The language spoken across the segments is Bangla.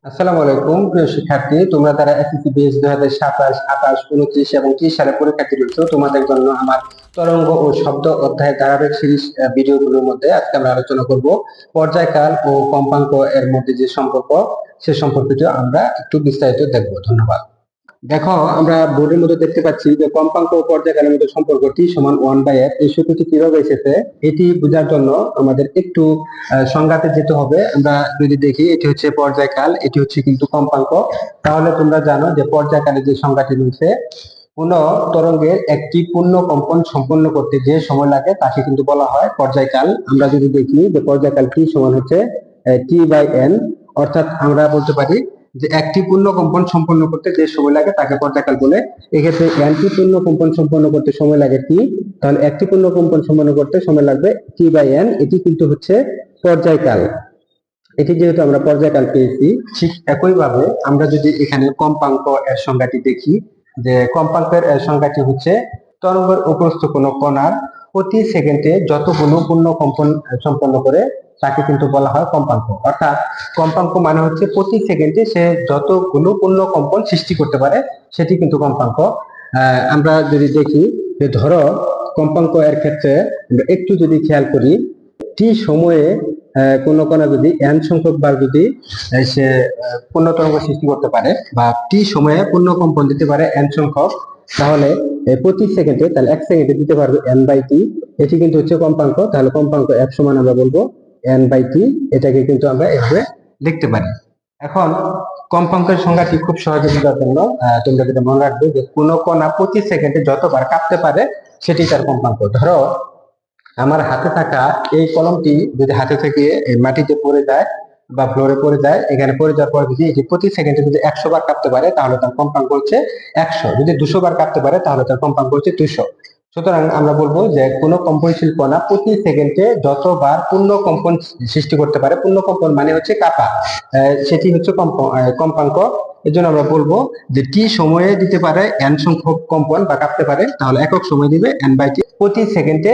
আসসালামু আলাইকুম প্রিয় শিক্ষার্থী, তোমরা যারা এসএসসি বেস 2027, 28, 29 এবং 30 সালে পরীক্ষার্থী রয়েছে, তোমাদের জন্য আমার তরঙ্গ ও শব্দ অধ্যায় ধারাবাহিক সিরিজ ভিডিওগুলোর মধ্যে আজকে আমরা আলোচনা করব পর্যায়কাল ও কম্পাঙ্ক এর মধ্যে যে সম্পর্ক, সে সম্পর্কটি আমরা একটু বিস্তারিত দেখব। ধন্যবাদ। দেখো, আমরা বোর্ডের মধ্যে দেখতে পাচ্ছি যে কম্পাঙ্ক ও পর্যায়কালের মধ্যে সম্পর্কটি সমান 1/f। এই সূত্রটি কিভাবে এসেছে এটি বোঝার জন্য আমাদের একটু সংজ্ঞাতে যেতে হবে। আমরা যদি দেখি, এটি হচ্ছে পর্যায়কাল, এটি হচ্ছে কিন্তু কম্পাঙ্ক। তাহলে তোমরা জানো যে পর্যায়কালের যে সংজ্ঞাটি রয়েছে, কোন তরঙ্গের একটি পূর্ণ কম্পন সম্পন্ন করতে যে সময় লাগে তাকে কিন্তু বলা হয় পর্যায়কাল। আমরা যদি দেখি যে পর্যায়কাল টি সমান হচ্ছে T/n, অর্থাৎ আমরা বলতে পারি যে একটি পূর্ণ কম্পন সম্পন্ন করতে যে সময় লাগে তাকে পর্যায়কাল বলে। এক্ষেত্রে nটি পূর্ণ কম্পন সম্পন্ন করতে সময় লাগে t, তাহলে একটি পূর্ণ কম্পন সম্পন্ন করতে সময় লাগবে T/n। এটি কিন্তু হচ্ছে পর্যায়কাল। এটি যেহেতু আমরা পর্যায়কাল পেয়েছি, ঠিক একইভাবে আমরা যদি এখানে কম্পাঙ্ক এর সংজ্ঞাটি দেখি, যে কম্পাঙ্কের সংজ্ঞাটি হচ্ছে তরঙ্গের উপস্থ কোনো কণার প্রতি সেকেন্ডে যতগুলো পূর্ণ কম্পন সম্পন্ন করে তাকে কিন্তু বলা হয় কম্পাঙ্ক। অর্থাৎ কম্পাঙ্ক মানে হচ্ছে প্রতি সেকেন্ডে সে যতগুলো পূর্ণ কম্পন সৃষ্টি করতে পারে, সেটি কিন্তু কম্পাঙ্ক। আমরা যদি দেখি যে ধরো কম্পাঙ্ক এর ক্ষেত্রে আমরা একটু যদি খেয়াল করি, টি সময়ে কোন কণা যদি n সংখ্যক বার যদি সে পূর্ণ তরঙ্গ সৃষ্টি করতে পারে বা টি সময়ে পূর্ণ কম্পন দিতে পারে n সংখ্যক, তাহলে প্রতি সেকেন্ডে, তাহলে এক সেকেন্ডে দিতে পারবে n/t। এটি কিন্তু হচ্ছে কম্পাঙ্ক। তাহলে কম্পাঙ্ক f সমান আমরা বলবো n/t। এটাকে কিন্তু আমরা এভাবে লিখতে পারি। এখন কম্পাঙ্কের সংজ্ঞাটি খুব সহজে বোঝার জন্য তোমরা যেটা মনে রাখবে যে কোন কণা প্রতি সেকেন্ডে যতবার কাঁপতে পারে সেটি তার কম্পাঙ্ক। ধরো আমার হাতে থাকা এই কলমটি যদি হাতে থেকে মাটিতে পড়ে যায় বা ফ্লোরে পড়ে যায়, এখানে পড়ে যাওয়ার পর যদি এটি প্রতি সেকেন্ডে যদি 100 বার কাঁপতে পারে তাহলে তার কম্পাঙ্ক হচ্ছে 100। যদি 200 বার কাঁপতে পারে তাহলে তার কম্পাঙ্ক হচ্ছে 200। সুতরাং আমরা বলবো যে কোনো কম্পনশীল কণা প্রতি সেকেন্ডে যতবার পূর্ণ কম্পন সৃষ্টি করতে পারে, পূর্ণ কম্পন মানে হচ্ছে কাঁপা, সেটি হচ্ছে কম্পাঙ্ক। এর জন্য আমরা বলবো যে টি সময়ে দিতে পারে n সংখ্যক কম্পন বা কাঁপতে পারে, তাহলে একক সময় দিবে n/t। প্রতি সেকেন্ডে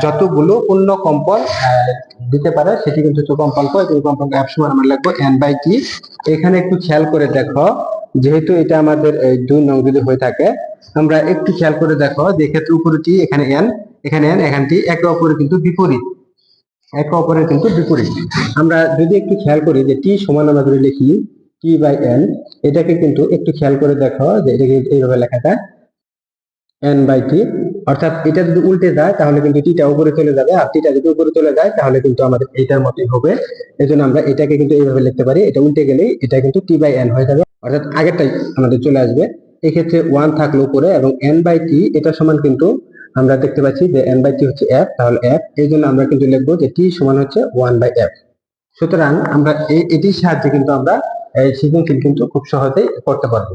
যতগুলো পূর্ণ কম্পন দিতে পারে সেটি কিন্তু হচ্ছে কম্পাঙ্ক। এই কম্পাঙ্ক f সমান আমরা লিখবো n/t। এখানে একটু খেয়াল করে দেখো, যেহেতু এটা আমাদের 2 নং যদি হয়ে থাকে, আমরা একটু খেয়াল করে দেখো যে ক্ষেত্রে উপরে টি, এখানে n, এখানে n, এখানে টি, একে অপরের কিন্তু বিপরীত, একে অপরের কিন্তু বিপরীত। আমরা যদি একটু খেয়াল করি যে টি সমান আমরা যদি লিখি T/n, এটাকে কিন্তু একটু খেয়াল করে দেখো যে এটাকে এইভাবে লেখা যায় n/t। অর্থাৎ এটা যদি উল্টে যায় তাহলে কিন্তু টিটা উপরে চলে যাবে, আর টিটা যদি উপরে চলে যায় তাহলে কিন্তু আমাদের এইটার মতই হবে। এজন্য আমরা এটাকে কিন্তু এইভাবে লিখতে পারি, এটা উল্টে গেলেই এটা কিন্তু T/n হয়ে যাবে, অর্থাৎ আগেরটাই আমাদের চলে আসবে। এক্ষেত্রে 1 থাকলো উপরে এবং n/t এটা সমান কিন্তু আমরা দেখতে পাচ্ছি যে n/t হচ্ছে f, তাহলে f, এই জন্য আমরা কিন্তু লিখবো যে t সমান হচ্ছে 1/f। সুতরাং আমরা এটির সাহায্যে কিন্তু আমরা এই সৃজনশীল কিন্তু খুব সহজেই করতে পারবো।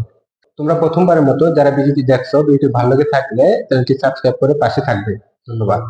তোমরা প্রথমবারের মতো যারা ভিডিওটি দেখছো, ভিডিওটি ভালো লেগে থাকলে চ্যানেলটি সাবস্ক্রাইব করে পাশে থাকবে। ধন্যবাদ।